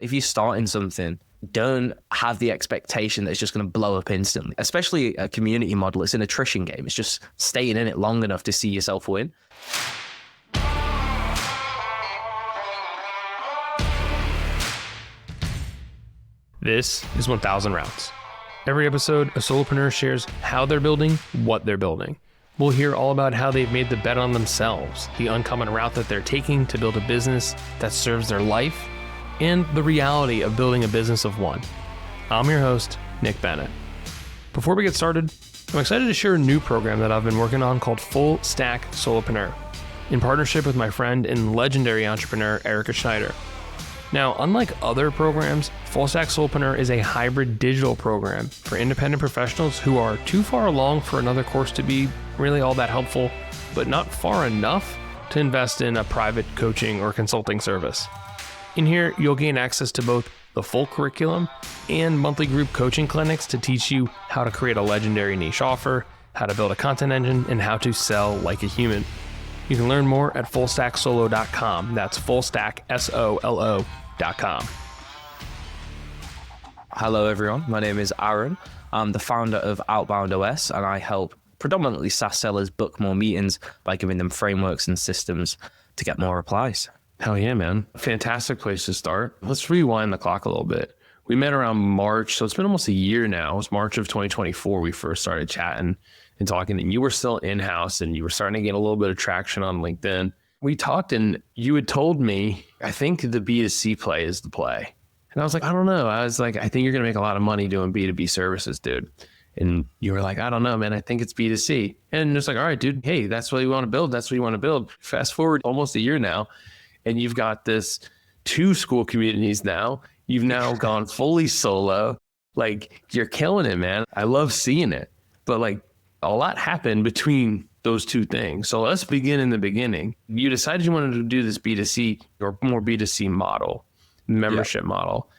If you're starting something, don't have the expectation that it's just going to blow up instantly. Especially a community model, it's an attrition game. It's just staying in it long enough to see yourself win. This is 1000 Routes. Every episode, a solopreneur shares how they're building, what they're building. We'll hear all about how they've made the bet on themselves, the uncommon route that they're taking to build a business that serves their life, and the reality of building a business of one. I'm your host, Nick Bennett. Before we get started, I'm excited to share a new program that I've been working on called Full Stack Solopreneur, in partnership with my friend and legendary entrepreneur, Erica Schneider. Now, unlike other programs, Full Stack Solopreneur is a hybrid digital program for independent professionals who are too far along for another course to be really all that helpful, but not far enough to invest in a private coaching or consulting service. In here, you'll gain access to both the full curriculum and monthly group coaching clinics to teach you how to create a legendary niche offer, how to build a content engine, and how to sell like a human. You can learn more at fullstacksolo.com. That's fullstacksolo.com. Hello, everyone. My name is Aaron. I'm the founder of Outbound OS, and I help predominantly SaaS sellers book more meetings by giving them frameworks and systems to get more replies. Hell yeah, man. Fantastic place to start. Let's rewind the clock a little bit. We met around March, so it's been almost a year now. It was March of 2024 we first started chatting and talking, and you were still in-house and you were starting to get a little bit of traction on LinkedIn. We talked and you had told me, I think the B2C play is the play. And I was like, I don't know. I was like, I think you're going to make a lot of money doing B2B services, dude. And you were like, I don't know, man. I think it's B2C. And it's like, all right, dude, hey, that's what you want to build. That's what you want to build. Fast forward almost a year now, and you've got this 2 school communities now. You've now gone fully solo. Like, you're killing it, man. I love seeing it. But like, a lot happened between those 2 things. So let's begin in the beginning. You decided you wanted to do this B2C or more B2C model, membership model.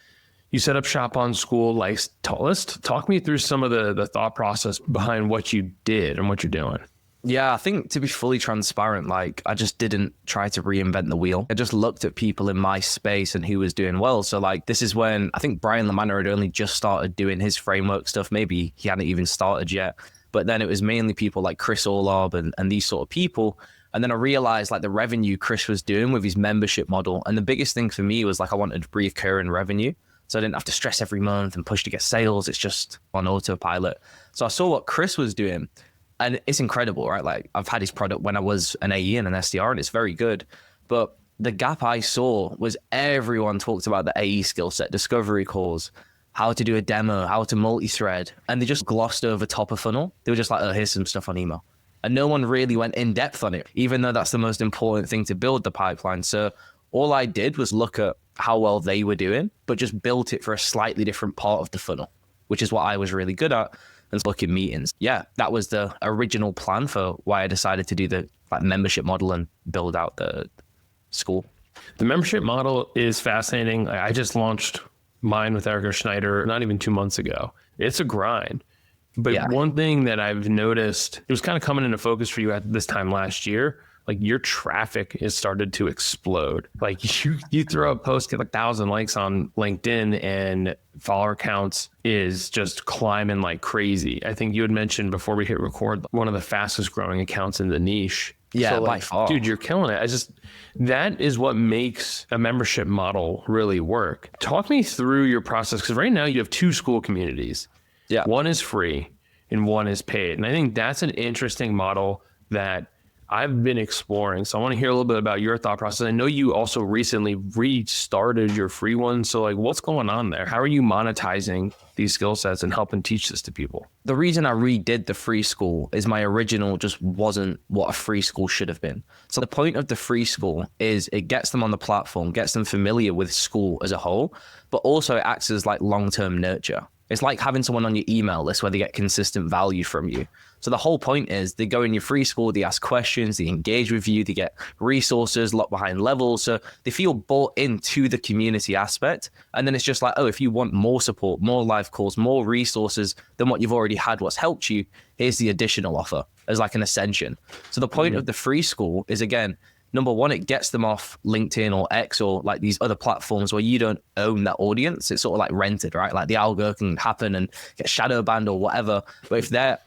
You set up shop on school. Like, let's talk me through some of the thought process behind what you did and what you're doing. Yeah, I think to be fully transparent, like I just didn't try to reinvent the wheel. I just looked at people in my space and who was doing well. So like, this is when I think Brian LaManna had only just started doing his framework stuff. Maybe he hadn't even started yet. But then it was mainly people like Chris Orlob and these sort of people. And then I realized like the revenue Chris was doing with his membership model. And the biggest thing for me was like, I wanted recurring revenue. So I didn't have to stress every month and push to get sales. It's just on autopilot. So I saw what Chris was doing. And it's incredible, right? Like I've had his product when I was an AE and an SDR, and it's very good. But the gap I saw was everyone talked about the AE skill set, discovery calls, how to do a demo, how to multi-thread. And they just glossed over top of funnel. They were just like, oh, here's some stuff on email. And no one really went in depth on it, even though that's the most important thing to build the pipeline. So all I did was look at how well they were doing, but just built it for a slightly different part of the funnel, which is what I was really good at. And booking meetings. Yeah, that was the original plan for why I decided to do the membership model and build out the school. The membership model is fascinating. I just launched mine with Erica Schneider not even 2 months ago. It's a grind. But One thing that I've noticed, it was kind of coming into focus for you at this time last year, like your traffic has started to explode. Like you throw a post, get like 1,000 likes on LinkedIn and follower counts is just climbing like crazy. I think you had mentioned before we hit record, one of the fastest growing accounts in the niche. Yeah, so by far. Dude, you're killing it. That is what makes a membership model really work. Talk me through your process, because right now you have 2 school communities. Yeah. One is free and one is paid. And I think that's an interesting model that I've been exploring. So I want to hear a little bit about your thought process. I know you also recently restarted your free one. So like, what's going on there? How are you monetizing these skill sets and helping teach this to people? The reason I redid the free school is my original just wasn't what a free school should have been. So the point of the free school is it gets them on the platform, gets them familiar with school as a whole, but also it acts as like long-term nurture. It's like having someone on your email list where they get consistent value from you. So the whole point is they go in your free school, they ask questions, they engage with you, they get resources locked behind levels. So they feel bought into the community aspect. And then it's just like, oh, if you want more support, more live calls, more resources than what you've already had, what's helped you, here's the additional offer as like an ascension. So the point of the free school is, again, number one, it gets them off LinkedIn or X or like these other platforms where you don't own that audience. It's sort of like rented, right? Like the algo can happen and get shadow banned or whatever. But if they're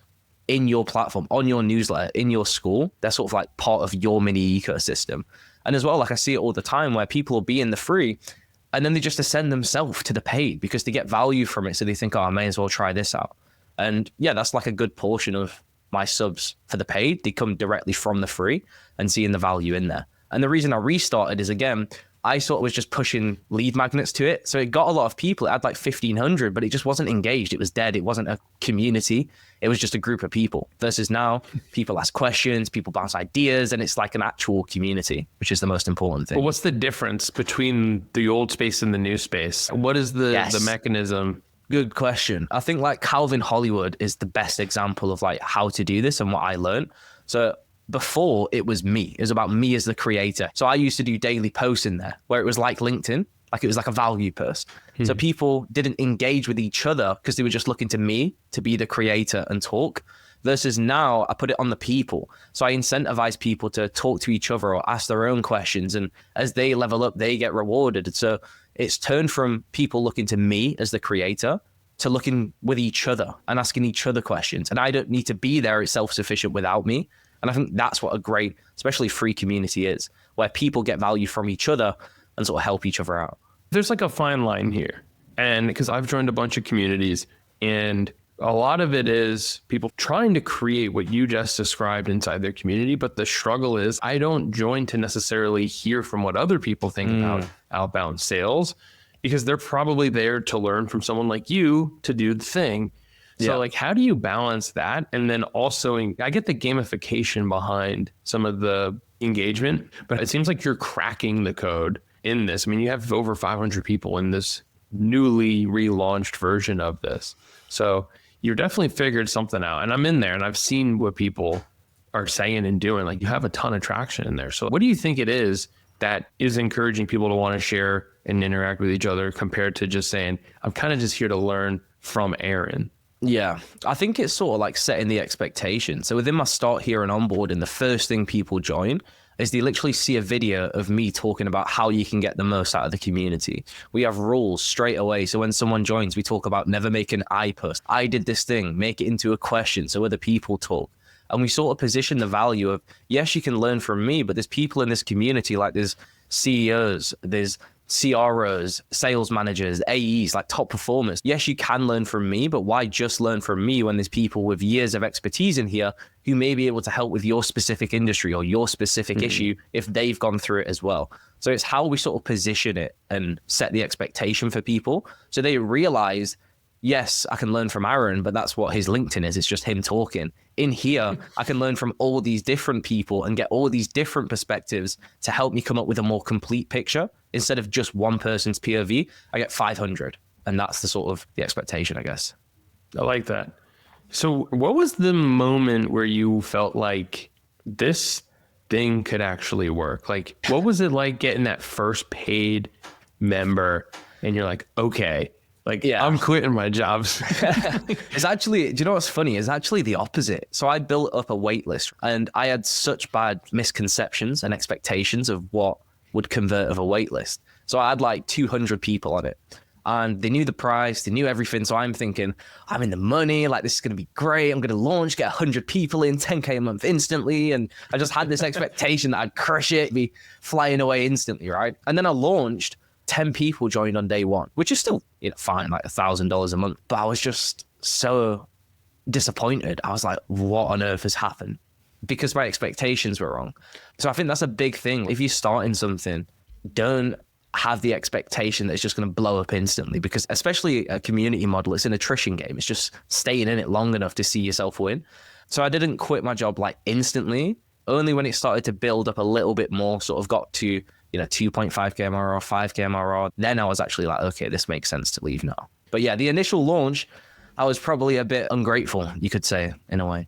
in your platform, on your newsletter, in your school, they're sort of like part of your mini ecosystem. And as well, like I see it all the time where people will be in the free and then they just ascend themselves to the paid because they get value from it. So they think, oh, I may as well try this out. And yeah, that's like a good portion of my subs for the paid. They come directly from the free and seeing the value in there. And the reason I restarted is, again, I sort of was just pushing lead magnets to it. So it got a lot of people. It had like 1,500, but it just wasn't engaged. It was dead. It wasn't a community. It was just a group of people. Versus now, people ask questions, people bounce ideas, and it's like an actual community, which is the most important thing. But what's the difference between the old space and the new space? What is the mechanism? Good question. I think like Calvin Hollywood is the best example of like how to do this and what I learned. So before it was me, it was about me as the creator. So I used to do daily posts in there where it was like LinkedIn, like it was like a value post. So people didn't engage with each other because they were just looking to me to be the creator and talk. Versus now I put it on the people. So I incentivize people to talk to each other or ask their own questions. And as they level up, they get rewarded. So it's turned from people looking to me as the creator to looking with each other and asking each other questions. And I don't need to be there. It's self-sufficient without me. And I think that's what a great, especially free community is, where people get value from each other and sort of help each other out. There's like a fine line here. And because I've joined a bunch of communities, and a lot of it is people trying to create what you just described inside their community. But the struggle is I don't join to necessarily hear from what other people think about outbound sales, because they're probably there to learn from someone like you to do the thing. So like, how do you balance that? And then also, I get the gamification behind some of the engagement, but it seems like you're cracking the code in this. I mean, you have over 500 people in this newly relaunched version of this. So you're definitely figured something out. And I'm in there and I've seen what people are saying and doing. Like, you have a ton of traction in there. So what do you think it is that is encouraging people to want to share and interact with each other compared to just saying, I'm kind of just here to learn from Aaron? Yeah, I think it's sort of like setting the expectation. So within my start here and onboarding, the first thing people join is they literally see a video of me talking about how you can get the most out of the community. We have rules straight away. So when someone joins, we talk about never make an I post. I did this thing, make it into a question so other people talk. And we sort of position the value of, yes, you can learn from me, but there's people in this community, like there's CEOs, there's CROs, sales managers, AEs, like top performers. Yes, you can learn from me, but why just learn from me when there's people with years of expertise in here who may be able to help with your specific industry or your specific issue if they've gone through it as well. So it's how we sort of position it and set the expectation for people so they realize, yes, I can learn from Aaron, but that's what his LinkedIn is. It's just him talking. In here, I can learn from all these different people and get all these different perspectives to help me come up with a more complete picture. Instead of just one person's POV, I get 500. And that's the sort of the expectation, I guess. I like that. So what was the moment where you felt like this thing could actually work? Like, what was it like getting that first paid member and you're like, okay, like, yeah, I'm quitting my jobs? It's actually, do you know what's funny? It's actually the opposite. So I built up a wait list and I had such bad misconceptions and expectations of what would convert of a wait list. So I had like 200 people on it and they knew the price, they knew everything. So I'm thinking, I'm in the money, like this is going to be great. I'm going to launch, get 100 people in, 10K a month instantly. And I just had this expectation that I'd crush it, be flying away instantly, right? And then I launched, 10 people joined on day one, which is still, you know, fine, like $1,000 a month. But I was just so disappointed. I was like, what on earth has happened? Because my expectations were wrong. So I think that's a big thing. If you're starting something, don't have the expectation that it's just going to blow up instantly, because especially a community model, it's an attrition game. It's just staying in it long enough to see yourself win. So I didn't quit my job like instantly, only when it started to build up a little bit more, sort of got to, you know, 2.5K MRR, 5K MRR. Then I was actually like, okay, this makes sense to leave now. But yeah, the initial launch, I was probably a bit ungrateful, you could say, in a way.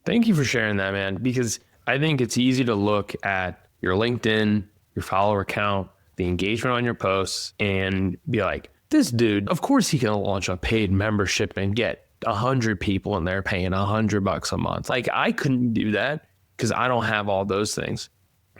Thank you for sharing that, man, because I think it's easy to look at your LinkedIn, your follower count, the engagement on your posts, and be like, this dude, of course he can launch a paid membership and get 100 people in there paying $100 a month. Like, I couldn't do that because I don't have all those things.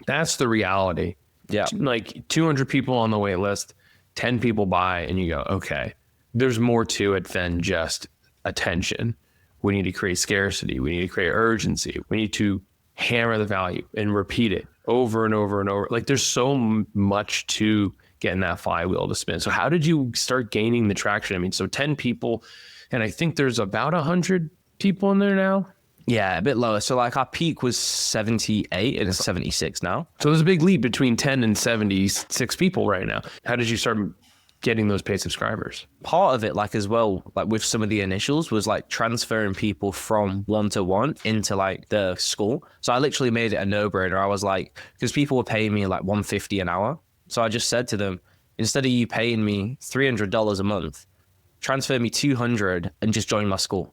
That's the reality. Yeah. Like 200 people on the wait list, 10 people buy, and you go, okay, there's more to it than just attention. We need to create scarcity. We need to create urgency. We need to hammer the value and repeat it over and over and over. Like there's so much to getting that flywheel to spin. So how did you start gaining the traction? I mean, so 10 people, and I think there's about 100 people in there now. Yeah, a bit lower. So like our peak was 78 and it's 76 now. So there's a big leap between 10 and 76 people right now. How did you start getting those paid subscribers? Part of it, like as well, like with some of the initials was like transferring people from one-to-one into like the school. So I literally made it a no-brainer. I was like, because people were paying me like $150 an hour. So I just said to them, instead of you paying me $300 a month, transfer me $200 and just join my school.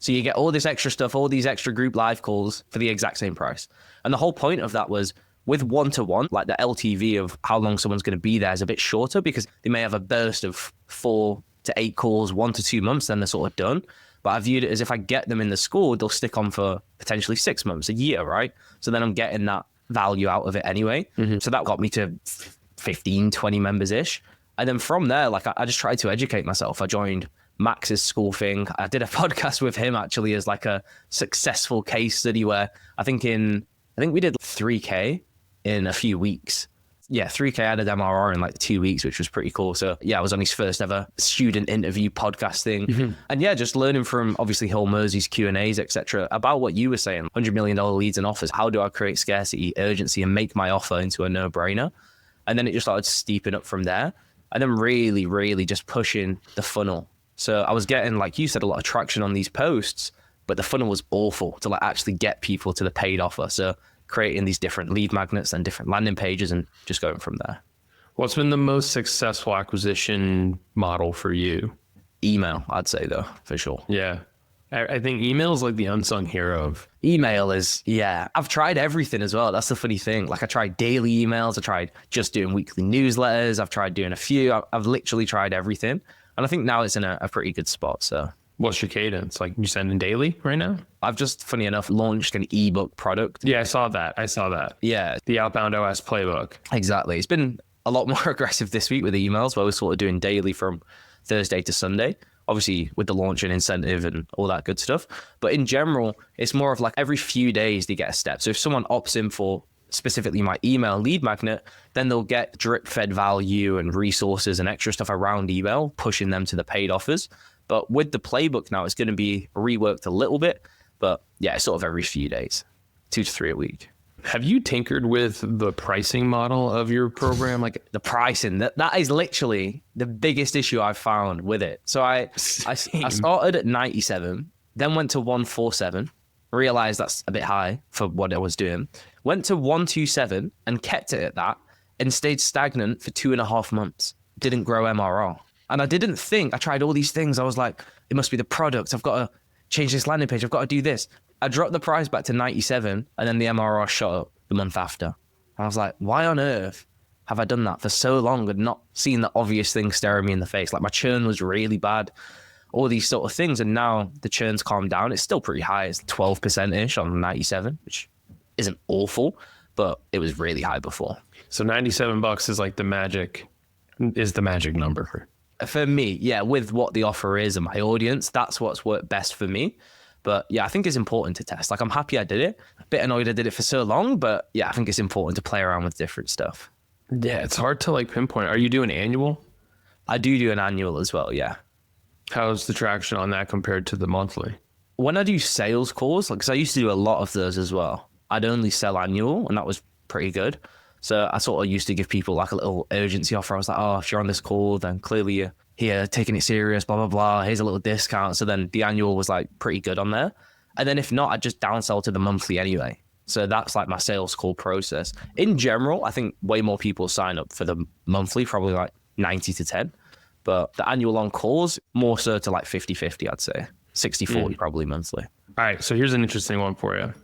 So you get all this extra stuff, all these extra group live calls for the exact same price. And the whole point of that was with one-to-one, like the LTV of how long someone's going to be there is a bit shorter because they may have a burst of 4 to 8 calls, 1 to 2 months, then they're sort of done. But I viewed it as if I get them in the school, they'll stick on for potentially 6 months, a year, right? So then I'm getting that value out of it anyway. Mm-hmm. So that got me to 15, 20 members-ish. And then from there, like I just tried to educate myself. I joined Max's school thing. I did a podcast with him actually as like a successful case study where I think we did 3K in a few weeks. Yeah, 3K added MRR in like 2 weeks, which was pretty cool. So yeah, I was on his first ever student interview podcast thing. Mm-hmm. And yeah, just learning from obviously Hill Mersey's Q&As, etc. about what you were saying, $100 million leads and offers. How do I create scarcity, urgency, and make my offer into a no-brainer? And then it just started steeping up from there. And then really, really just pushing the funnel. So I was getting, like you said, a lot of traction on these posts, but the funnel was awful to like actually get people to the paid offer. So creating these different lead magnets and different landing pages and just going from there. What's been the most successful acquisition model for you? Email, I'd say though, for sure. Yeah. I think email is like the unsung hero of. Email is, yeah. I've tried everything as well. That's the funny thing. Like I tried daily emails. I tried just doing weekly newsletters. I've tried doing a few. I've literally tried everything. And I think now it's in a pretty good spot. So what's your cadence? Like you sending daily right now? I've just, funny enough, launched an ebook product. Yeah, I saw that. Yeah. The Outbound OS playbook. Exactly. It's been a lot more aggressive this week with the emails where we're sort of doing daily from Thursday to Sunday. Obviously with the launch and incentive and all that good stuff. But in general, it's more of like every few days they get a step. So if someone opts in for specifically my email lead magnet, then they'll get drip fed value and resources and extra stuff around email, pushing them to the paid offers. But with the playbook now, it's going to be reworked a little bit, but yeah, it's sort of every few days, 2 to 3 a week. Have you tinkered with the pricing model of your program? Like the pricing, that is literally the biggest issue I've found with it. So I started at 97, then went to 147, realized that's a bit high for what I was doing, went to 127 and kept it at that and stayed stagnant for 2.5 months. Didn't grow MRR. And I didn't think, I tried all these things. I was like, it must be the product. I've got to change this landing page. I've got to do this. I dropped the price back to 97 and then the MRR shot up the month after. And I was like, why on earth have I done that for so long and not seen the obvious thing staring me in the face? Like my churn was really bad, all these sort of things. And now the churn's calmed down. It's still pretty high. It's 12%-ish on 97, which isn't awful, but it was really high before. So $97 is like the magic number. For me, yeah, with what the offer is and my audience, that's what's worked best for me. But yeah, I think it's important to test. Like I'm happy I did it. A bit annoyed I did it for so long, but yeah, I think it's important to play around with different stuff. Yeah, it's hard to like pinpoint. Are you doing annual? I do an annual as well, yeah. How's the traction on that compared to the monthly? When I do sales calls, like, 'cause I used to do a lot of those as well, I'd only sell annual and that was pretty good. So I sort of used to give people like a little urgency offer. I was like, oh, if you're on this call, then clearly you're here taking it serious, blah, blah, blah. Here's a little discount. So then the annual was like pretty good on there. And then if not, I'd just downsell to the monthly anyway. So that's like my sales call process. In general, I think way more people sign up for the monthly, probably like 90 to 10. But the annual on calls, more so to like 50-50, I'd say. 60-40 probably monthly. All right. So here's an interesting one for you.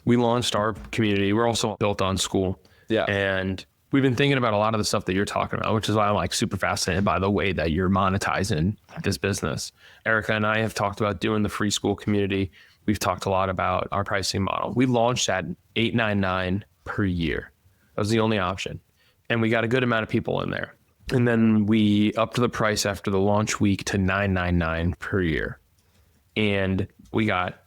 We launched our community. We're also built on school. Yeah. And we've been thinking about a lot of the stuff that you're talking about, which is why I'm like super fascinated by the way that you're monetizing this business. Erica and I have talked about doing the free school community. We've talked a lot about our pricing model. We launched at $899 per year. That was the only option. And we got a good amount of people in there. And then we upped the price after the launch week to $999 per year. And we got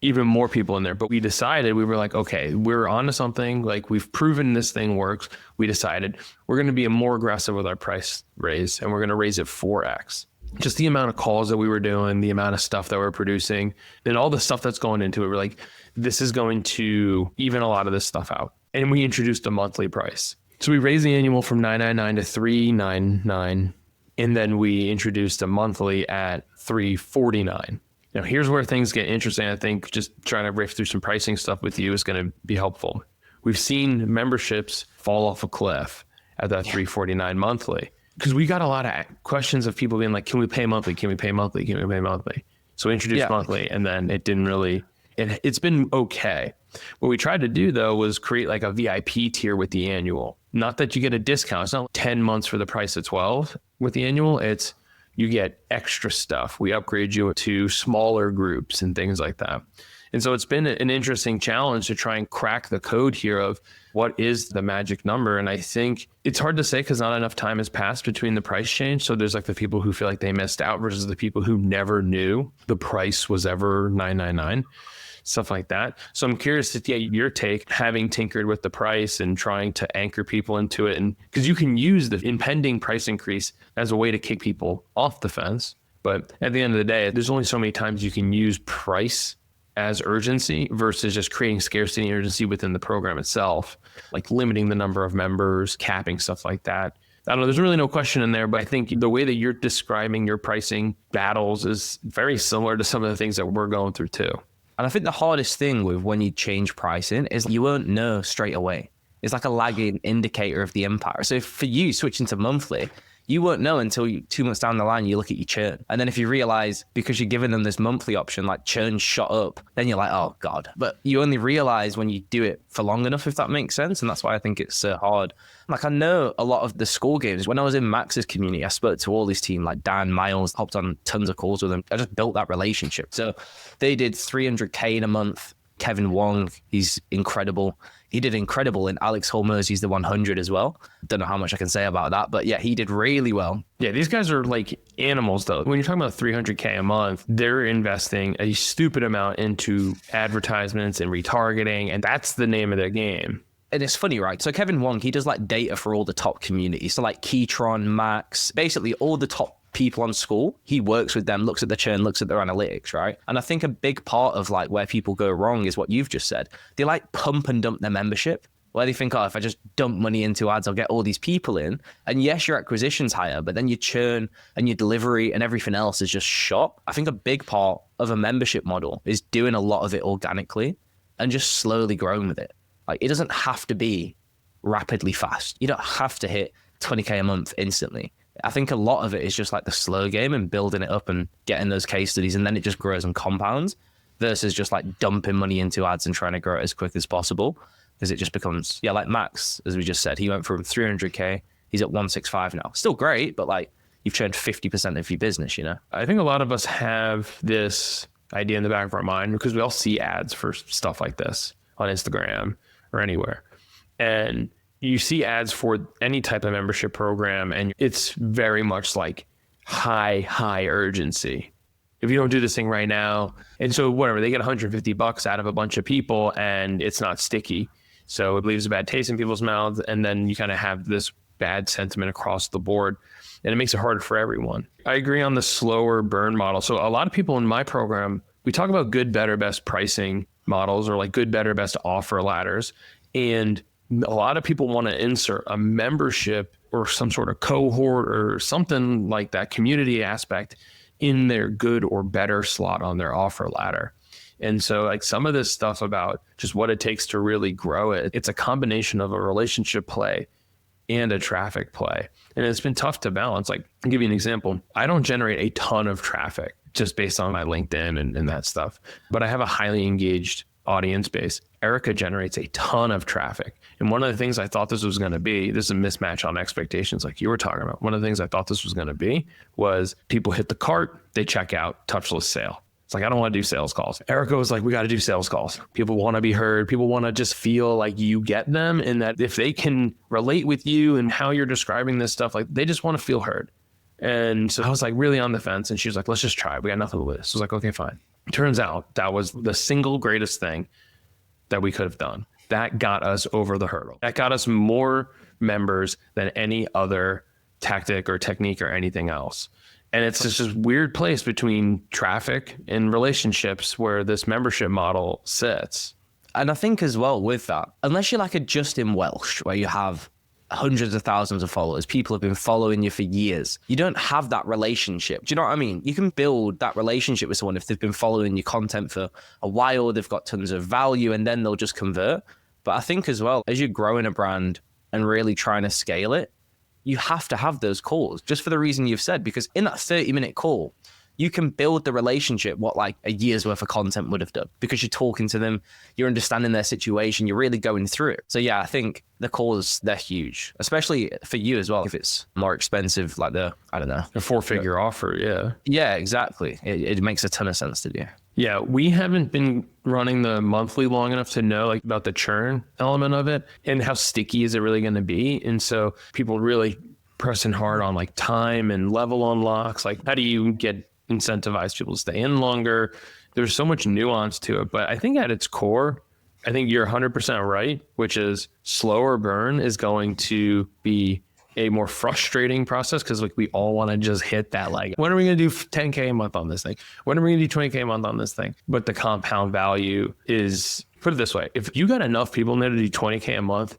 even more people in there. But we decided, we were like, okay, we're onto something. Like, we've proven this thing works. We decided we're going to be more aggressive with our price raise, and we're going to raise it 4x. Just the amount of calls that we were doing, the amount of stuff that we're producing, and all the stuff that's going into it. We're like, this is going to even a lot of this stuff out. And we introduced a monthly price. So we raised the annual from $999 to $399. And then we introduced a monthly at $349. Now, here's where things get interesting. I think just trying to riff through some pricing stuff with you is going to be helpful. We've seen memberships fall off a cliff at that $349 monthly, because we got a lot of questions of people being like, can we pay monthly? Can we pay monthly? Can we pay monthly? So we introduced monthly, and then it didn't really, it's been okay. What we tried to do, though, was create like a VIP tier with the annual. Not that you get a discount. It's not 10 months for the price of 12 with the annual. It's you get extra stuff. We upgrade you to smaller groups and things like that. And so it's been an interesting challenge to try and crack the code here of what is the magic number. And I think it's hard to say because not enough time has passed between the price change. So there's like the people who feel like they missed out versus the people who never knew the price was ever $999, stuff like that. So I'm curious to get your take, having tinkered with the price and trying to anchor people into it. And because you can use the impending price increase as a way to kick people off the fence. But at the end of the day, there's only so many times you can use price as urgency versus just creating scarcity and urgency within the program itself, like limiting the number of members, capping, stuff like that. I don't know, there's really no question in there, but I think the way that you're describing your pricing battles is very similar to some of the things that we're going through too. And I think the hardest thing with when you change pricing is you won't know straight away. It's like a lagging indicator of the impact. So for you switching to monthly, you won't know until 2 months down the line, you look at your churn. And then if you realize, because you're giving them this monthly option, like churn shot up, then you're like, oh God. But you only realize when you do it for long enough, if that makes sense. And that's why I think it's so hard. Like, I know a lot of the school games, when I was in Max's community, I spoke to all these team like Dan, Miles, hopped on tons of calls with them. I just built that relationship. So they did 300K in a month. Kevin Wong, he's incredible. He did incredible. And Alex Holmers, he's the 100 as well. Don't know how much I can say about that, but yeah, he did really well. Yeah, these guys are like animals though. When you're talking about 300K a month, they're investing a stupid amount into advertisements and retargeting, and that's the name of their game. And it's funny, right? So Kevin Wong, he does like data for all the top communities. So like Keytron, Max, basically all the top people on school. He works with them, looks at the churn, looks at their analytics, right? And I think a big part of like where people go wrong is what you've just said. They like pump and dump their membership, where they think, oh, if I just dump money into ads, I'll get all these people in. And yes, your acquisition's higher, but then your churn and your delivery and everything else is just shot. I think a big part of a membership model is doing a lot of it organically and just slowly growing with it. Like, it doesn't have to be rapidly fast. You don't have to hit 20K a month instantly. I think a lot of it is just like the slow game and building it up and getting those case studies, and then it just grows and compounds versus just like dumping money into ads and trying to grow it as quick as possible, because it just becomes, yeah, like Max, as we just said, he went from 300K, he's at 165 now. Still great, but like you've churned 50% of your business, you know? I think a lot of us have this idea in the back of our mind because we all see ads for stuff like this on Instagram or anywhere. And you see ads for any type of membership program, and it's very much like high urgency. If you don't do this thing right now, and so whatever, they get $150 out of a bunch of people and it's not sticky. So it leaves a bad taste in people's mouths. And then you kind of have this bad sentiment across the board, and it makes it harder for everyone. I agree on the slower burn model. So a lot of people in my program, we talk about good, better, best pricing models, or like good, better, best offer ladders. And a lot of people want to insert a membership or some sort of cohort or something like that community aspect in their good or better slot on their offer ladder. And so like some of this stuff about just what it takes to really grow it, it's a combination of a relationship play and a traffic play. And it's been tough to balance. Like, I'll give you an example. I don't generate a ton of traffic just based on my LinkedIn and that stuff, but I have a highly engaged audience base. Erica generates a ton of traffic. And one of the things I thought this was going to be, this is a mismatch on expectations like you were talking about. One of the things I thought this was going to be was people hit the cart, they check out, touchless sale. It's like, I don't want to do sales calls. Erica was like, we got to do sales calls. People want to be heard. People want to just feel like you get them, and that if they can relate with you and how you're describing this stuff, like they just want to feel heard. And so I was like really on the fence, and she was like, let's just try. We got nothing to lose. So I was like, okay, fine. Turns out that was the single greatest thing that we could have done. That got us over the hurdle. That got us more members than any other tactic or technique or anything else. And it's just this weird place between traffic and relationships where this membership model sits. And I think as well with that, unless you're like a Justin Welsh, where you have hundreds of thousands of followers, people have been following you for years, you don't have that relationship. Do you know what I mean? You can build that relationship with someone if they've been following your content for a while, they've got tons of value, and then they'll just convert. But I think as well, as you're growing a brand and really trying to scale it, you have to have those calls just for the reason you've said, because in that 30-minute call, you can build the relationship what like a year's worth of content would have done, because you're talking to them, you're understanding their situation, you're really going through it. So yeah, I think the calls, they're huge, especially for you as well. If it's more expensive, like a 4-figure offer. Yeah. Yeah, exactly. It makes a ton of sense to do. Yeah, we haven't been running the monthly long enough to know like about the churn element of it and how sticky is it really going to be. And so people really pressing hard on like time and level unlocks. Like, how do you get incentivize people to stay in longer? There's so much nuance to it, but I think at its core, I think you're 100% right, which is slower burn is going to be a more frustrating process, because like we all want to just hit that, like, when are we going to do 10K a month on this thing? When are we going to do 20K a month on this thing? But the compound value is, put it this way, if you got enough people in there to do 20K a month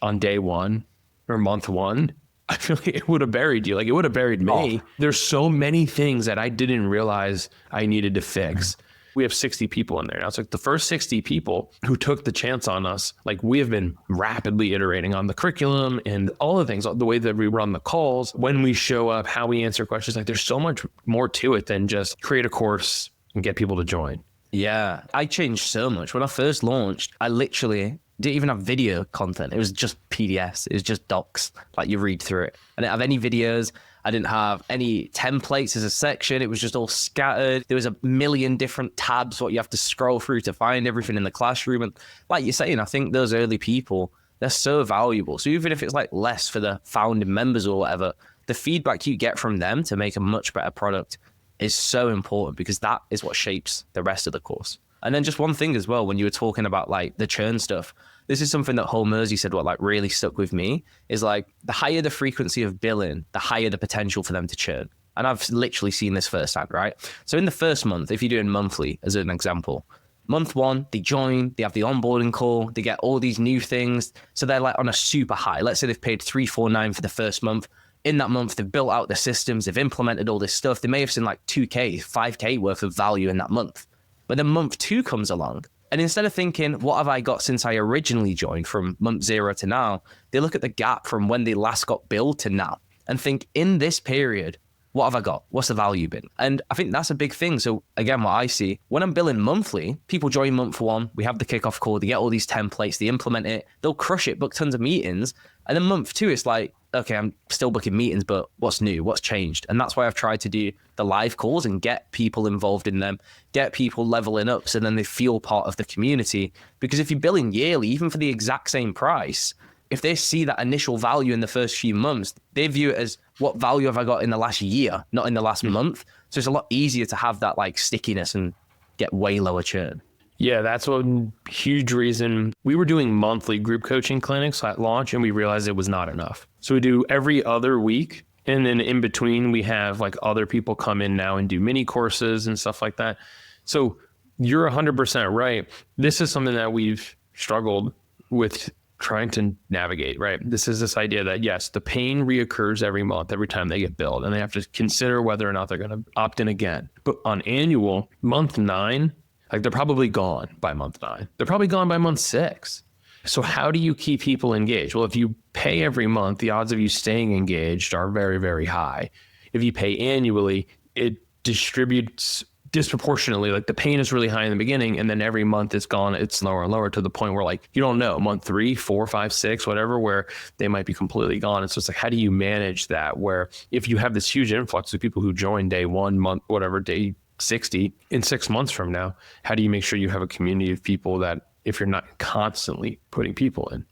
on day one or month one, I feel like it would have buried you. Like it would have buried me. Oh. There's so many things that I didn't realize I needed to fix. We have 60 people in there now. It's like the first 60 people who took the chance on us, like we have been rapidly iterating on the curriculum and all the things, the way that we run the calls, when we show up, how we answer questions. Like there's so much more to it than just create a course and get people to join. Yeah, I changed so much. When I first launched, I literally didn't even have video content. It was just PDFs. It was just docs, like you read through it. I didn't have any videos. I didn't have any templates as a section. It was just all scattered. There was a million different tabs, what you have to scroll through to find everything in the classroom. And like you're saying, I think those early people, they're so valuable. So even if it's like less for the founding members or whatever, the feedback you get from them to make a much better product is so important, because that is what shapes the rest of the course. And then just one thing as well, when you were talking about like the churn stuff, this is something that Whole Mersey said, what like really stuck with me is like the higher the frequency of billing, the higher the potential for them to churn. And I've literally seen this firsthand, right? So in the first month, if you're doing monthly as an example, month one, they join, they have the onboarding call, they get all these new things. So they're like on a super high. Let's say they've paid $349 for the first month. In that month, they've built out the systems, they've implemented all this stuff. They may have seen like 2K, 5K worth of value in that month. But then month two comes along. And instead of thinking, what have I got since I originally joined from month 0 to now, they look at the gap from when they last got billed to now and think, in this period, what have I got? What's the value been? And I think that's a big thing. So again, what I see, when I'm billing monthly, people join month one, we have the kickoff call, they get all these templates, they implement it, they'll crush it, book tons of meetings. And then month two, it's like, okay, I'm still booking meetings, but what's new? What's changed? And that's why I've tried to do the live calls and get people involved in them, get people leveling up so then they feel part of the community. Because if you're billing yearly, even for the exact same price, if they see that initial value in the first few months, they view it as, what value have I got in the last year, not in the last month? So it's a lot easier to have that like stickiness and get way lower churn. Yeah, that's a huge reason. We were doing monthly group coaching clinics at launch, and we realized it was not enough. So we do every other week. And then in between, we have like other people come in now and do mini courses and stuff like that. So you're 100% right. This is something that we've struggled with trying to navigate, right? This is this idea that yes, the pain reoccurs every month, every time they get billed, and they have to consider whether or not they're going to opt in again. But on annual, month 9, like they're probably gone by month 9. They're probably gone by month 6. So how do you keep people engaged? Well, if you pay every month, the odds of you staying engaged are very, very high. If you pay annually, it distributes disproportionately. Like the pain is really high in the beginning, and then every month it's gone, it's lower and lower to the point where like, you don't know, month 3, 4, 5, 6, whatever, where they might be completely gone. And so it's like, how do you manage that? Where if you have this huge influx of people who join day 1, month, whatever, day 60 in 6 months from now? How do you make sure you have a community of people that, if you're not constantly putting people in?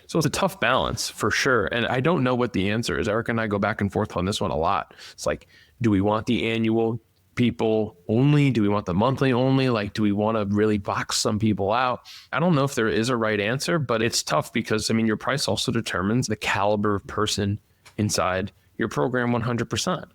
So it's a tough balance for sure. And I don't know what the answer is. Eric and I go back and forth on this one a lot. It's like, do we want the annual people only? Do we want the monthly only? Like, do we want to really box some people out? I don't know if there is a right answer, but it's tough because, I mean, your price also determines the caliber of person inside your program 100%.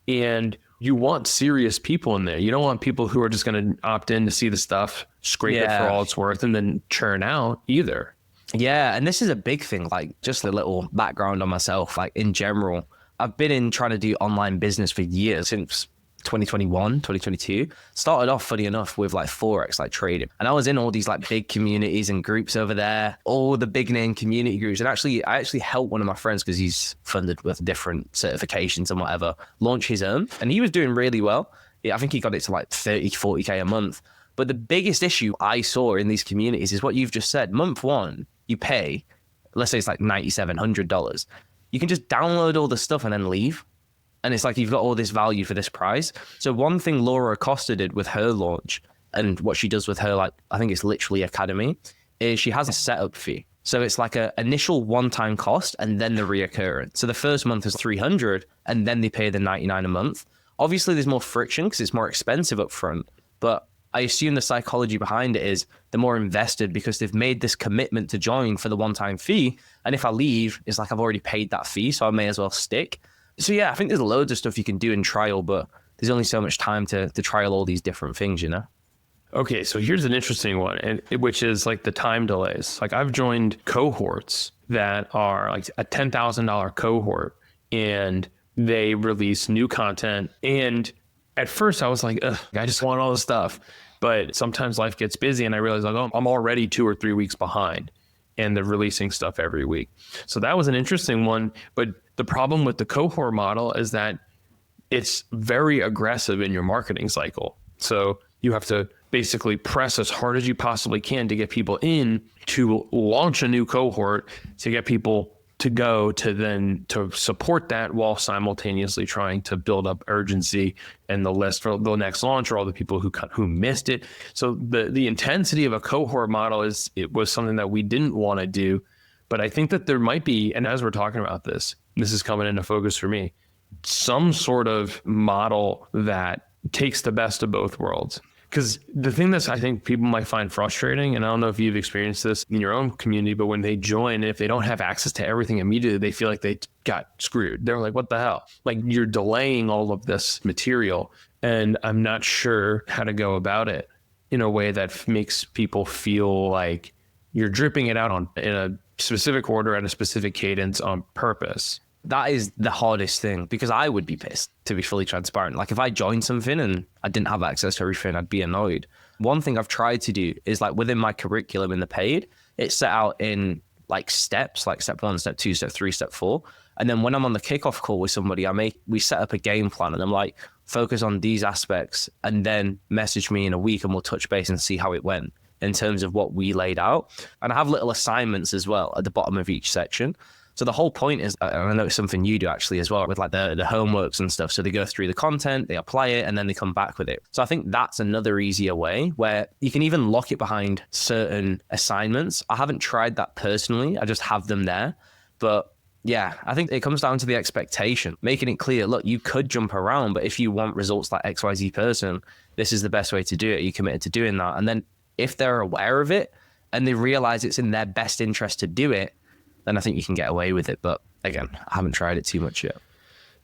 And you want serious people in there. You don't want people who are just going to opt in to see the stuff, scrape it for all it's worth, and then churn out either. Yeah, and this is a big thing, like just a little background on myself, like in general, I've been in trying to do online business for years, since 2021, 2022. Started off, funny enough, with like Forex, like trading. And I was in all these like big communities and groups over there, all the big name community groups. And I actually helped one of my friends, because he's funded with different certifications and whatever, launch his own. And he was doing really well. Yeah, I think he got it to like 30, 40K a month. But the biggest issue I saw in these communities is what you've just said. Month one, you pay, let's say it's like $9,700. You can just download all the stuff and then leave. And it's like, you've got all this value for this price. So one thing Laura Acosta did with her launch, and what she does with her, like, I think it's literally Academy, is she has a setup fee. So it's like an initial one-time cost and then the reoccurrence. So the first month is $300 and then they pay the $99 a month. Obviously there's more friction because it's more expensive up front, but I assume the psychology behind it is they're more invested because they've made this commitment to join for the one-time fee. And if I leave, it's like I've already paid that fee, so I may as well stick. So yeah, I think there's loads of stuff you can do in trial, but there's only so much time to trial all these different things, you know? Okay, so here's an interesting one, which is like the time delays. Like, I've joined cohorts that are like a $10,000 cohort, and they release new content. And at first I was like, ugh, I just want all this stuff. But sometimes life gets busy and I realized, like, oh, I'm already 2 or 3 weeks behind, and they're releasing stuff every week. So that was an interesting one. But the problem with the cohort model is that it's very aggressive in your marketing cycle. So you have to basically press as hard as you possibly can to get people in, to launch a new cohort, to get people to go, to then to support that, while simultaneously trying to build up urgency and the list for the next launch, or all the people who missed it. So the intensity of a cohort model it was something that we didn't want to do. But I think that there might be, and as we're talking about this is coming into focus for me, some sort of model that takes the best of both worlds. Because the thing that I think people might find frustrating, and I don't know if you've experienced this in your own community, but when they join, if they don't have access to everything immediately, they feel like they got screwed. They're like, what the hell? Like, you're delaying all of this material, and I'm not sure how to go about it in a way that makes people feel like you're dripping it out in a specific order at a specific cadence on purpose. That is the hardest thing, because I would be pissed, to be fully transparent. Like, if I joined something and I didn't have access to everything, I'd be annoyed. One thing I've tried to do is, like, within my curriculum in the paid, it's set out in like steps, like step 1, step 2, step 3, step 4. And then when I'm on the kickoff call with somebody, we set up a game plan, and I'm like, focus on these aspects, and then message me in a week and we'll touch base and see how it went in terms of what we laid out. And I have little assignments as well at the bottom of each section. So the whole point is, and I know it's something you do actually as well, with like the homeworks and stuff. So they go through the content, they apply it, and then they come back with it. So I think that's another easier way where you can even lock it behind certain assignments. I haven't tried that personally. I just have them there. But yeah, I think it comes down to the expectation, making it clear, look, you could jump around, but if you want results like XYZ person, this is the best way to do it. You're committed to doing that. And then if they're aware of it and they realize it's in their best interest to do it, then I think you can get away with it. But again, I haven't tried it too much yet.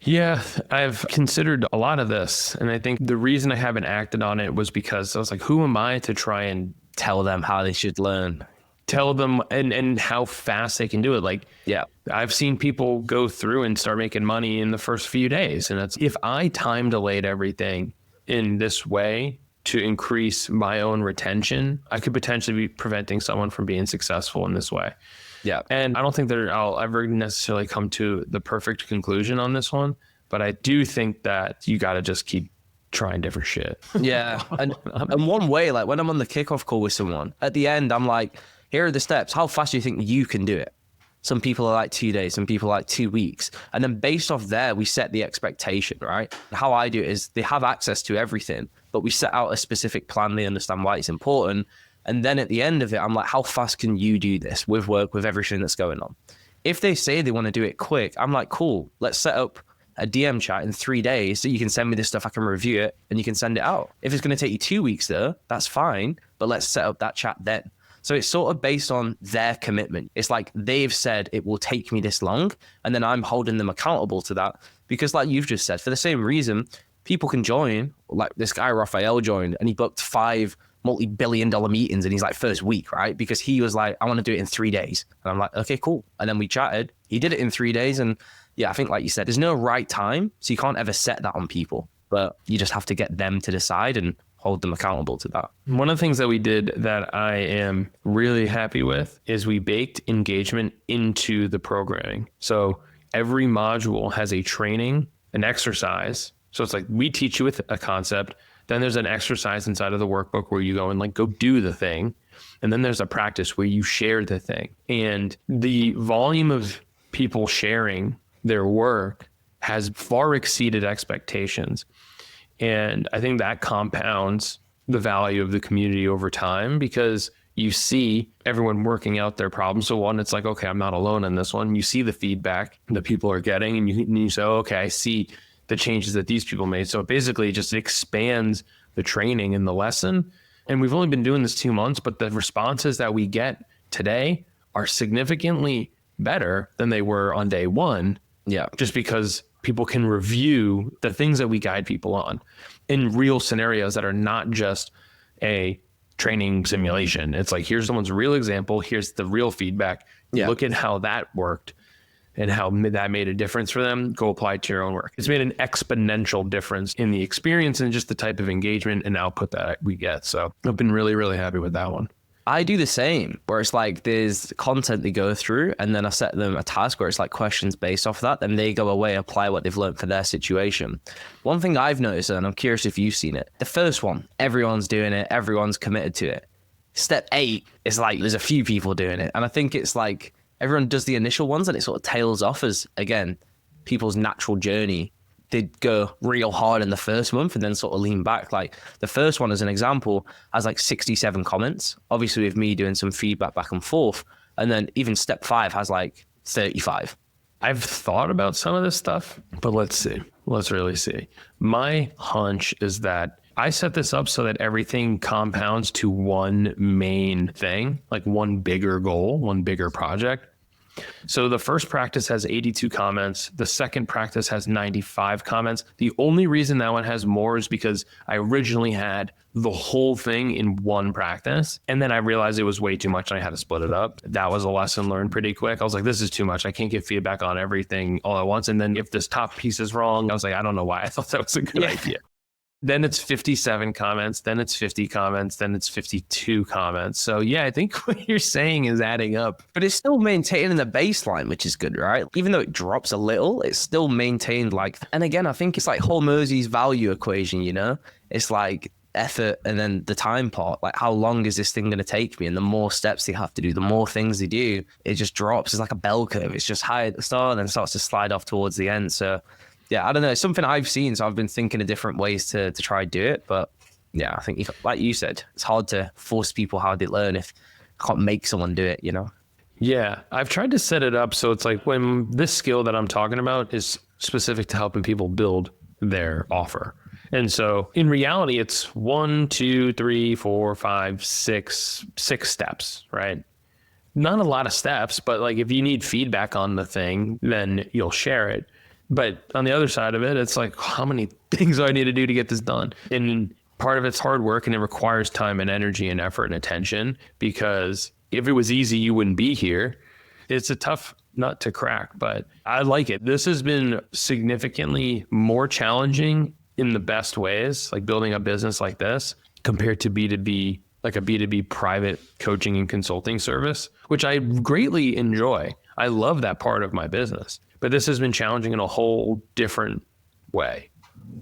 Yeah, I've considered a lot of this. And I think the reason I haven't acted on it was because I was like, who am I to try and tell them how they should learn? Tell them and how fast they can do it. Like, yeah, I've seen people go through and start making money in the first few days. And if I time delayed everything in this way to increase my own retention, I could potentially be preventing someone from being successful in this way. Yeah. And I don't think that I'll ever necessarily come to the perfect conclusion on this one, but I do think that you got to just keep trying different shit. Yeah. And one way, like when I'm on the kickoff call with someone, at the end, I'm like, here are the steps. How fast do you think you can do it? Some people are like 2 days, some people are like 2 weeks. And then based off there, we set the expectation, right? How I do it is they have access to everything, but we set out a specific plan. They understand why it's important. And then at the end of it, I'm like, how fast can you do this with work, with everything that's going on? If they say they want to do it quick, I'm like, cool, let's set up a DM chat in 3 days so you can send me this stuff, I can review it, and you can send it out. If it's going to take you 2 weeks though, that's fine, but let's set up that chat then. So it's sort of based on their commitment. It's like they've said it will take me this long, and then I'm holding them accountable to that. Because like you've just said, for the same reason, people can join, like this guy Raphael joined, and he booked 5 multi-billion-dollar meetings in his like first week, right? Because he was like, I want to do it in 3 days. And I'm like, okay, cool. And then we chatted. He did it in 3 days. And yeah, I think like you said, there's no right time. So you can't ever set that on people, but you just have to get them to decide and hold them accountable to that. One of the things that we did that I am really happy with is we baked engagement into the programming. So every module has a training, an exercise. So it's like we teach you with a concept. Then there's an exercise inside of the workbook where you go and like go do the thing. And then there's a practice where you share the thing. And the volume of people sharing their work has far exceeded expectations. And I think that compounds the value of the community over time because you see everyone working out their problems. So one, it's like, okay, I'm not alone in this one. You see the feedback that people are getting and you say, okay, I see the changes that these people made. So it basically just expands the training and the lesson. And we've only been doing this 2 months, but the responses that we get today are significantly better than they were on day one. Yeah. Just because people can review the things that we guide people on in real scenarios that are not just a training simulation. It's like, here's someone's real example. Here's the real feedback. Yeah. Look at how that worked and how that made a difference for them. Go apply it to your own work. It's made an exponential difference in the experience and just the type of engagement and output that we get. So I've been really, really happy with that one. I do the same, where it's like there's content they go through and then I set them a task where it's like questions based off of that. Then they go away, apply what they've learned for their situation. One thing I've noticed, and I'm curious if you've seen it, the first one, everyone's doing it, everyone's committed to it. Step 8 is like there's a few people doing it. And I think it's like everyone does the initial ones and it sort of tails off as, again, people's natural journey. They'd go real hard in the first month and then sort of lean back. Like the first one, as an example, has like 67 comments, obviously with me doing some feedback back and forth. And then even step 5 has like 35. I've thought about some of this stuff, but let's see. Let's really see. My hunch is that I set this up so that everything compounds to one main thing, like one bigger goal, one bigger project. So the first practice has 82 comments. The second practice has 95 comments. The only reason that one has more is because I originally had the whole thing in one practice. And then I realized it was way too much and I had to split it up. That was a lesson learned pretty quick. I was like, this is too much. I can't get feedback on everything all at once. And then if this top piece is wrong, I was like, I don't know why I thought that was a good idea. Then it's 57 comments, then it's 50 comments, then it's 52 comments. So yeah, I think what you're saying is adding up. But it's still maintaining the baseline, which is good, right? Even though it drops a little, it's still maintained like, and again, I think it's like Hormozzi's value equation, you know? It's like effort and then the time part, like how long is this thing going to take me? And the more steps they have to do, the more things they do, it just drops. It's like a bell curve. It's just high at the start and then starts to slide off towards the end. So yeah, I don't know. It's something I've seen. So I've been thinking of different ways to try and do it. But yeah, I think like you said, it's hard to force people how they learn if you can't make someone do it, you know? Yeah, I've tried to set it up so it's like when this skill that I'm talking about is specific to helping people build their offer. And so in reality, it's 1, 2, 3, 4, 5, 6 steps, right? Not a lot of steps, but like if you need feedback on the thing, then you'll share it. But on the other side of it, it's like, how many things do I need to do to get this done? And part of it's hard work and it requires time and energy and effort and attention, because if it was easy, you wouldn't be here. It's a tough nut to crack, but I like it. This has been significantly more challenging in the best ways, like building a business like this compared to B2B, like a B2B private coaching and consulting service, which I greatly enjoy. I love that part of my business. But this has been challenging in a whole different way.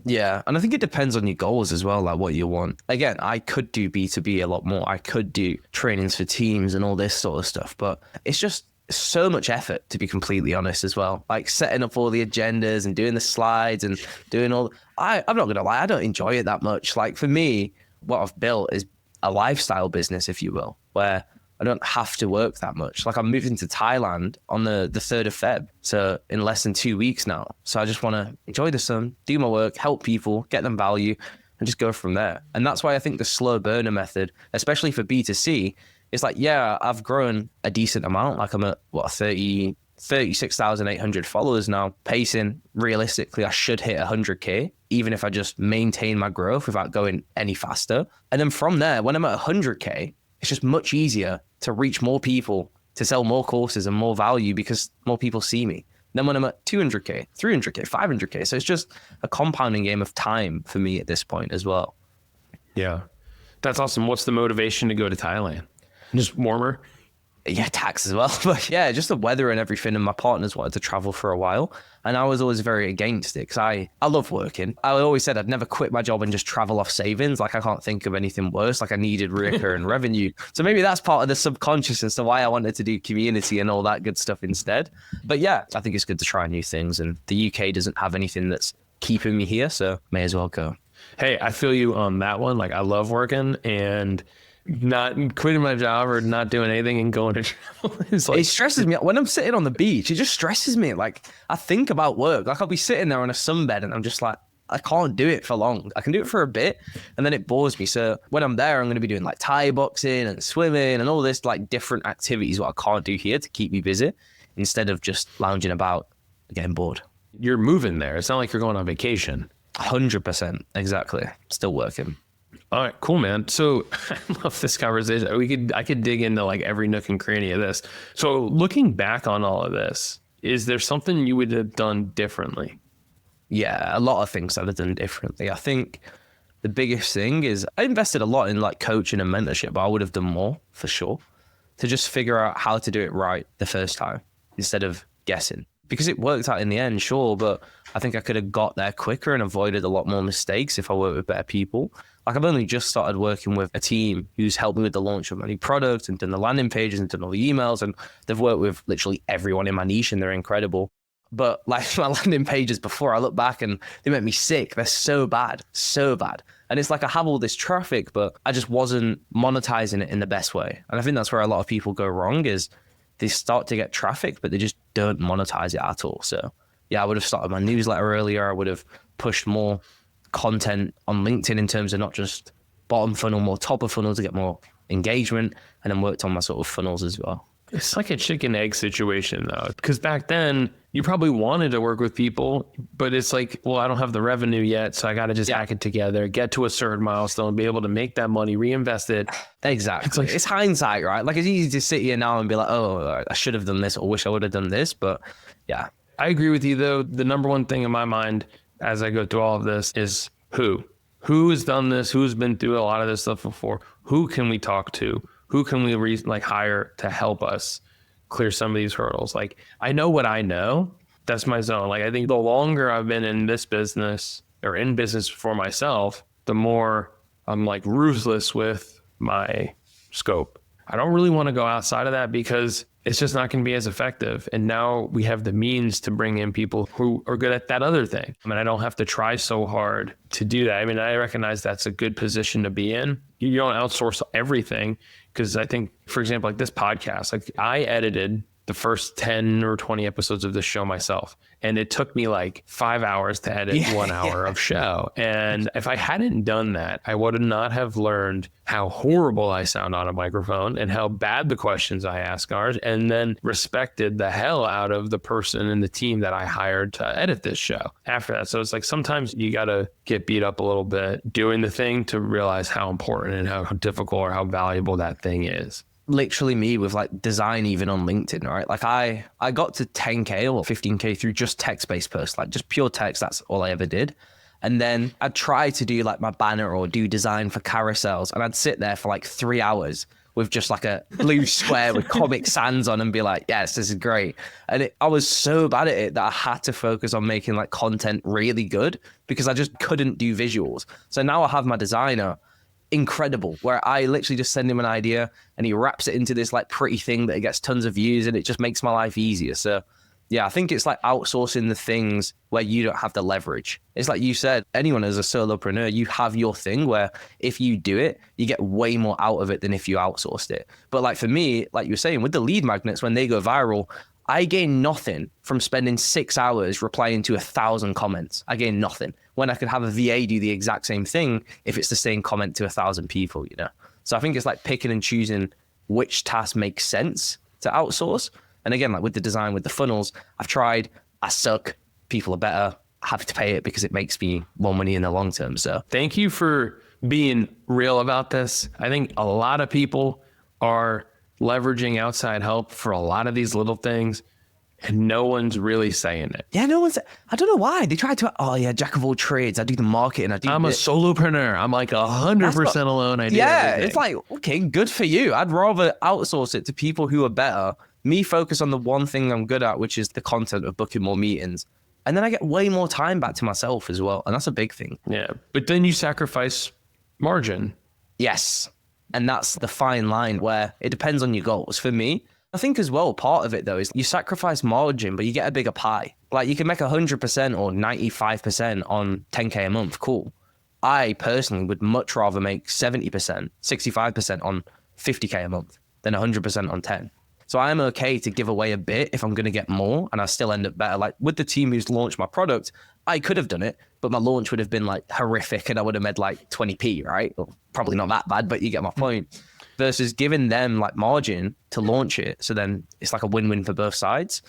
Yeah. And I think it depends on your goals as well, like what you want. Again, I could do B2B a lot more. I could do trainings for teams and all this sort of stuff. But it's just so much effort, to be completely honest, as well. Like setting up all the agendas and doing the slides and doing all. I'm not gonna lie, I don't enjoy it that much. Like for me, what I've built is a lifestyle business, if you will, where I don't have to work that much. Like I'm moving to Thailand on the 3rd of Feb. So in less than 2 weeks now. So I just want to enjoy the sun, do my work, help people, get them value, and just go from there. And that's why I think the slow burner method, especially for B2C, is like, yeah, I've grown a decent amount. Like I'm at 36,800 followers now, pacing. Realistically, I should hit 100K, even if I just maintain my growth without going any faster. And then from there, when I'm at 100K, it's just much easier to reach more people, to sell more courses and more value because more people see me. Then when I'm at 200K, 300K, 500K. So it's just a compounding game of time for me at this point as well. Yeah. That's awesome. What's the motivation to go to Thailand? Just warmer? Yeah, tax as well. But yeah, just the weather and everything. And my partners wanted to travel for a while. And I was always very against it because I love working. I always said I'd never quit my job and just travel off savings. Like I can't think of anything worse. Like I needed recurring revenue. So maybe that's part of the subconscious as to why I wanted to do community and all that good stuff instead. But yeah, I think it's good to try new things. And the UK doesn't have anything that's keeping me here. So may as well go. Hey, I feel you on that one. Like I love working, and not quitting my job or not doing anything and going to travel. It stresses me when I'm sitting on the beach. It just stresses me. Like I think about work. Like I'll be sitting there on a sunbed and I'm just like, I can't do it for long. I can do it for a bit and then it bores me. So when I'm there, I'm going to be doing like Thai boxing and swimming and all this like different activities what I can't do here to keep me busy instead of just lounging about getting bored. You're moving there. It's not like you're going on vacation. 100%. Exactly. Still working. All right, cool, man. So I love this conversation. I could dig into like every nook and cranny of this. So looking back on all of this, is there something you would have done differently? Yeah, a lot of things I'd have done differently. I think the biggest thing is I invested a lot in like coaching and mentorship, but I would have done more for sure to just figure out how to do it right the first time instead of guessing. Because it worked out in the end, sure, but I think I could have got there quicker and avoided a lot more mistakes if I worked with better people. Like I've only just started working with a team who's helped me with the launch of my new product and done the landing pages and done all the emails, and they've worked with literally everyone in my niche and they're incredible. But like my landing pages before, I look back and they make me sick. They're so bad, so bad. And it's like I have all this traffic, but I just wasn't monetizing it in the best way. And I think that's where a lot of people go wrong is they start to get traffic, but they just don't monetize it at all. So yeah, I would have started my newsletter earlier. I would have pushed more content on LinkedIn in terms of not just bottom funnel, more top of funnel to get more engagement, and then worked on my sort of funnels as well. It's like a chicken egg situation though, because back then you probably wanted to work with people, but it's like, well, I don't have the revenue yet, so I got to just hack it together, get to a certain milestone, be able to make that money, reinvest it. Exactly. It's hindsight, right? Like it's easy to sit here now and be like, oh, I should have done this or wish I would have done this. But yeah, I agree with you though. The number one thing in my mind as I go through all of this is who has done this, who's been through a lot of this stuff before, who can we talk to, who can we hire to help us clear some of these hurdles. Like I know what I know, that's my zone. Like I think the longer I've been in this business or in business for myself, the more I'm like ruthless with my scope. I don't really want to go outside of that because it's just not going to be as effective. And now we have the means to bring in people who are good at that other thing. I mean, I don't have to try so hard to do that. I mean, I recognize that's a good position to be in. You don't outsource everything because I think, for example, like this podcast, like I edited the first 10 or 20 episodes of this show myself. And it took me like 5 hours to edit 1 hour of show. And if I hadn't done that, I would not have learned how horrible I sound on a microphone and how bad the questions I ask are, and then respected the hell out of the person and the team that I hired to edit this show after that. So it's like sometimes you got to get beat up a little bit doing the thing to realize how important and how difficult or how valuable that thing is. Literally me with like design even on LinkedIn, right? Like I got to 10K or 15K through just text-based posts, like just pure text. That's all I ever did. And then I'd try to do like my banner or do design for carousels. And I'd sit there for like 3 hours with just like a blue square with Comic Sans on and be like, yes, this is great. And I was so bad at it that I had to focus on making like content really good because I just couldn't do visuals. So now I have my designer. incredible, where I literally just send him an idea and he wraps it into this like pretty thing that it gets tons of views and it just makes my life easier. So yeah, I think it's like outsourcing the things where you don't have the leverage. It's like you said, anyone as a solopreneur, you have your thing where if you do it, you get way more out of it than if you outsourced it. But like for me, like you were saying, with the lead magnets, when they go viral, I gain nothing from spending 6 hours replying to 1,000 comments. I gain nothing when I could have a VA do the exact same thing if it's the same comment to 1,000 people, you know? So I think it's like picking and choosing which task makes sense to outsource. And again, like with the design, with the funnels, I've tried, I suck, people are better, happy to pay it because it makes me more money in the long term. So thank you for being real about this. I think a lot of people are leveraging outside help for a lot of these little things and no one's really saying it. Yeah, no one's, I don't know why. They try to, oh yeah, jack of all trades. I do the marketing. I'm a solopreneur. I'm like 100% alone. I do everything. It's like, okay, good for you. I'd rather outsource it to people who are better. Me focus on the one thing I'm good at, which is the content of booking more meetings. And then I get way more time back to myself as well. And that's a big thing. Yeah. But then you sacrifice margin. Yes. And that's the fine line where it depends on your goals. For me, I think as well, part of it though, is you sacrifice margin, but you get a bigger pie. Like you can make 100% or 95% on 10K a month. Cool. I personally would much rather make 70%, 65% on 50K a month than 100% on 10. So I'm okay to give away a bit if I'm going to get more and I still end up better. Like with the team who's launched my product, I could have done it, but my launch would have been like horrific and I would have made like 20p, right? Well, probably not that bad, but you get my point. Versus giving them like margin to launch it. So then it's like a win-win for both sides.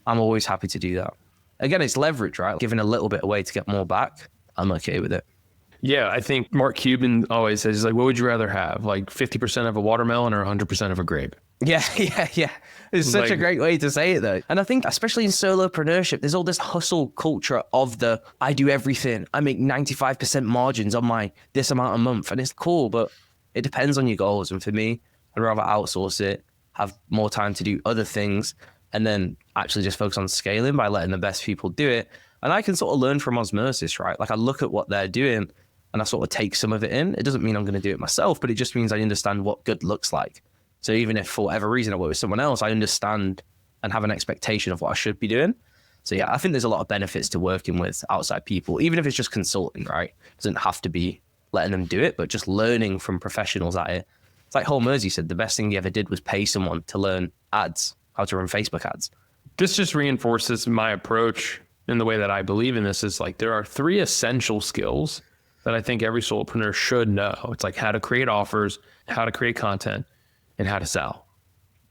I'm always happy to do that. Again, it's leverage, right? Giving a little bit away to get more back. I'm okay with it. Yeah, I think Mark Cuban always says, he's like, what would you rather have? Like 50% of a watermelon or 100% of a grape? Yeah. It's such a great way to say it though. And I think especially in solopreneurship, there's all this hustle culture of the, I do everything. I make 95% margins on my this amount a month. And it's cool, but it depends on your goals. And for me, I'd rather outsource it, have more time to do other things, and then actually just focus on scaling by letting the best people do it. And I can sort of learn from osmosis, right? Like I look at what they're doing and I sort of take some of it in. It doesn't mean I'm going to do it myself, but it just means I understand what good looks like. So even if for whatever reason I work with someone else, I understand and have an expectation of what I should be doing. So yeah, I think there's a lot of benefits to working with outside people, even if it's just consulting, right? It doesn't have to be letting them do it, but just learning from professionals at it. It's like Hall Mersey said, the best thing he ever did was pay someone to learn ads, how to run Facebook ads. This just reinforces my approach in the way that I believe in this is like, there are 3 essential skills that I think every solopreneur should know. It's like how to create offers, how to create content, and how to sell.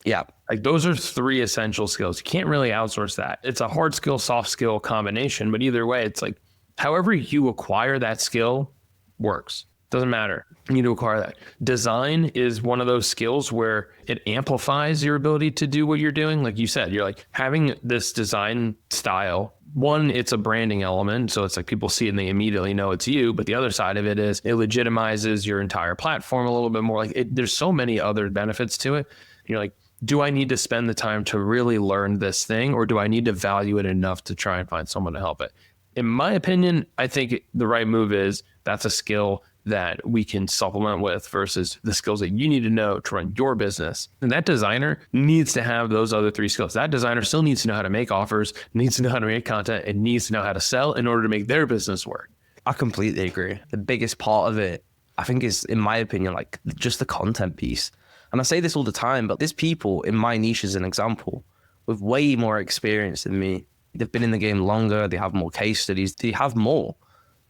Yeah. Like those are 3 essential skills. You can't really outsource that. It's a hard skill, soft skill combination, but either way, it's like however you acquire that skill works. Doesn't matter. You need to acquire that. Design is one of those skills where it amplifies your ability to do what you're doing. Like you said, you're like having this design style. One, it's a branding element. So it's like people see it and they immediately know it's you. But the other side of it is it legitimizes your entire platform a little bit more. Like there's so many other benefits to it. You're like, do I need to spend the time to really learn this thing? Or do I need to value it enough to try and find someone to help it? In my opinion, I think the right move is that's a skill that we can supplement with versus the skills that you need to know to run your business. And that designer needs to have those other 3 skills. That designer still needs to know how to make offers, needs to know how to make content, and needs to know how to sell in order to make their business work. I completely agree. The biggest part of it, I think, is, in my opinion, like just the content piece. And I say this all the time, but there's people in my niche as an example with way more experience than me. They've been in the game longer, they have more case studies, they have more,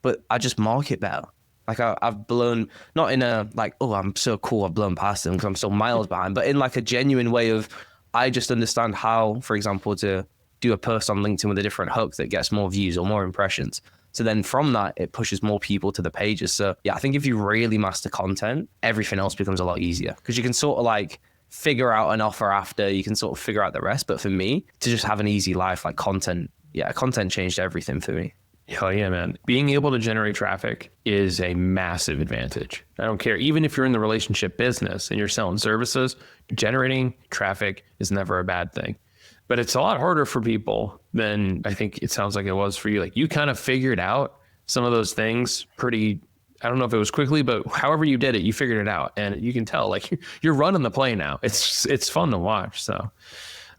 but I just market better. Like I've blown, not in a like, oh, I'm so cool, I've blown past them because I'm so miles behind, but in like a genuine way of, I just understand how, for example, to do a post on LinkedIn with a different hook that gets more views or more impressions. So then from that, it pushes more people to the pages. So yeah, I think if you really master content, everything else becomes a lot easier because you can sort of like figure out an offer after, you can sort of figure out the rest. But for me, to just have an easy life, like content changed everything for me. Hell yeah, man. Being able to generate traffic is a massive advantage. I don't care. Even if you're in the relationship business and you're selling services, generating traffic is never a bad thing. But it's a lot harder for people than I think it sounds like it was for you. Like you kind of figured out some of those things pretty I don't know if it was quickly, but however you did it, you figured it out. And you can tell, like, you're running the play now. It's fun to watch. So, all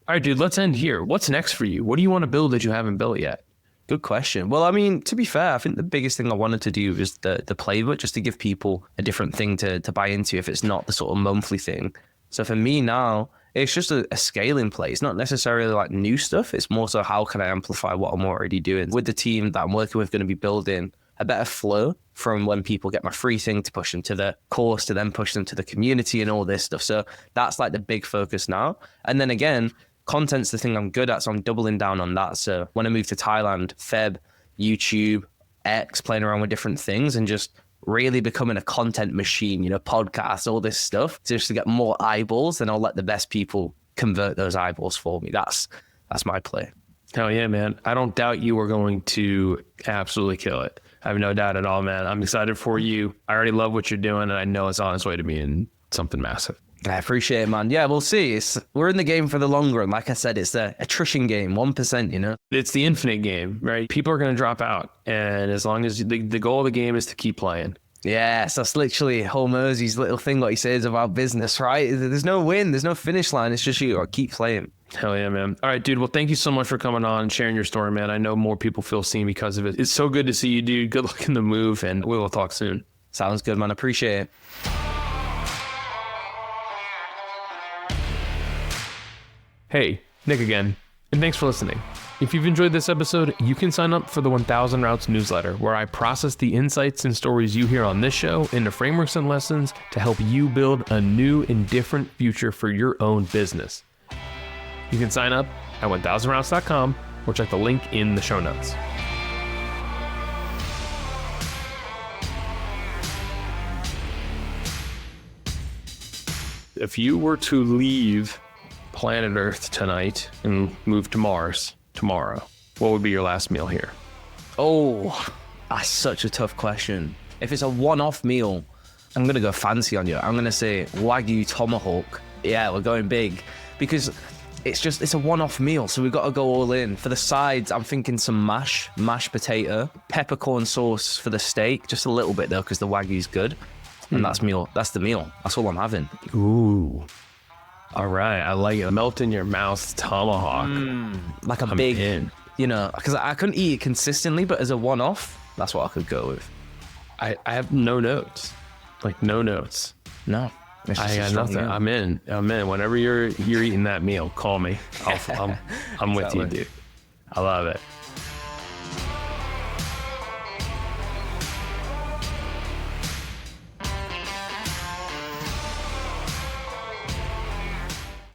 right, dude, let's end here. What's next for you? What do you want to build that you haven't built yet? Good question. Well, I mean, to be fair, I think the biggest thing I wanted to do is the playbook, just to give people a different thing to buy into if it's not the sort of monthly thing. So for me now, it's just a scaling play. It's not necessarily like new stuff. It's more so how can I amplify what I'm already doing. With the team that I'm working with, going to be building a better flow from when people get my free thing to push them to the course, to then push them to the community and all this stuff. So that's like the big focus now. And then again, content's the thing I'm good at, so I'm doubling down on that. So when I moved to Thailand, Feb, YouTube, X, playing around with different things and just really becoming a content machine, podcasts, all this stuff, just to get more eyeballs, and I'll let the best people convert those eyeballs for me. That's my play. Hell yeah, man. I don't doubt you are going to absolutely kill it. I have no doubt at all, man. I'm excited for you. I already love what you're doing, and I know it's on its way to being something massive. I appreciate it, man. Yeah, we'll see. We're in the game for the long run. Like I said, it's the attrition game, 1%, It's the infinite game, right? People are going to drop out. And as long as the goal of the game is to keep playing. Yes, that's literally Holmes's little thing, what he says about business, right? There's no win. There's no finish line. It's just you keep playing. Hell yeah, man. All right, dude. Well, thank you so much for coming on and sharing your story, man. I know more people feel seen because of it. It's so good to see you, dude. Good luck in the move, and we will talk soon. Sounds good, man. Appreciate it. Hey, Nick again, and thanks for listening. If you've enjoyed this episode, you can sign up for the 1000 Routes newsletter, where I process the insights and stories you hear on this show into frameworks and lessons to help you build a new and different future for your own business. You can sign up at 1000routes.com or check the link in the show notes. If you were to leave planet Earth tonight and move to Mars tomorrow, what would be your last meal here? Oh, that's such a tough question. If it's a one-off meal, I'm going to go fancy on you. I'm going to say Wagyu Tomahawk. Yeah, we're going big because it's a one-off meal. So we've got to go all in. For the sides, I'm thinking some mashed potato, peppercorn sauce for the steak, just a little bit though, because the Wagyu's good. And that's the meal. That's all I'm having. Ooh. All right, I like it. Melt in your mouth tomahawk. Like a big, because I couldn't eat it consistently, but as a one-off, that's what I could go with. I have no notes. Like no notes. No. I got nothing. Meal. I'm in. Whenever you're eating that meal, call me. I'm with you, dude. I love it.